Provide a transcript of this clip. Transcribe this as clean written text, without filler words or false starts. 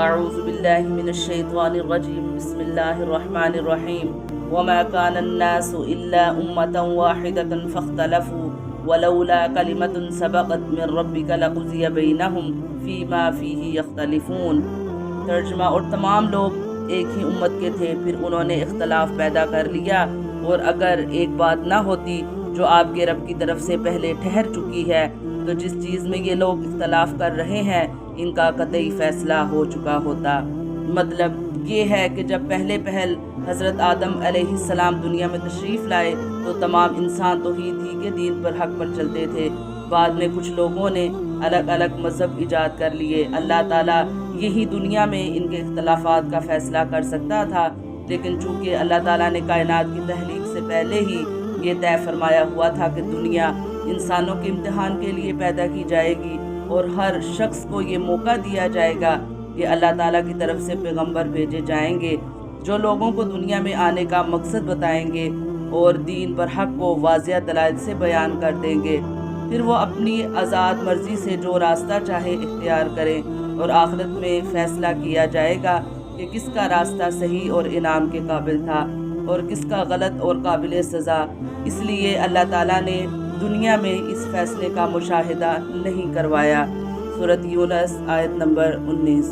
اعوذ باللہ من الشیطان الرجیم بسم اللہ الرحمن الرحیم وما كان الناس الا امة واحدة فاختلفوا ولولا كلمة سبقت من ربك لقضي بينهم فيما فيه يختلفون۔ ترجمہ: اور تمام لوگ ایک ہی امت کے تھے، پھر انہوں نے اختلاف پیدا کر لیا، اور اگر ایک بات نہ ہوتی جو آپ کے رب کی طرف سے پہلے ٹھہر چکی ہے تو جس چیز میں یہ لوگ اختلاف کر رہے ہیں ان کا قطعی فیصلہ ہو چکا ہوتا۔ مطلب یہ ہے کہ جب پہلے پہل حضرت آدم علیہ السلام دنیا میں تشریف لائے تو تمام انسان توحید ہی کے دین پر حق پر چلتے تھے۔ بعد میں کچھ لوگوں نے الگ الگ مذہب ایجاد کر لیے۔ اللہ تعالیٰ یہی دنیا میں ان کے اختلافات کا فیصلہ کر سکتا تھا، لیکن چونکہ اللہ تعالیٰ نے کائنات کی تخلیق سے پہلے ہی یہ طے فرمایا ہوا تھا کہ دنیا انسانوں کے امتحان کے لیے پیدا کی جائے گی، اور ہر شخص کو یہ موقع دیا جائے گا کہ اللہ تعالیٰ کی طرف سے پیغمبر بھیجے جائیں گے جو لوگوں کو دنیا میں آنے کا مقصد بتائیں گے اور دین پر حق کو واضح دلائل سے بیان کر دیں گے۔ پھر وہ اپنی آزاد مرضی سے جو راستہ چاہے اختیار کریں، اور آخرت میں فیصلہ کیا جائے گا کہ کس کا راستہ صحیح اور انعام کے قابل تھا اور کس کا غلط اور قابل سزا۔ اس لیے اللہ تعالیٰ نے دنیا میں اس فیصلے کا مشاہدہ نہیں کروایا۔ سورۃ یونس آیت نمبر 19۔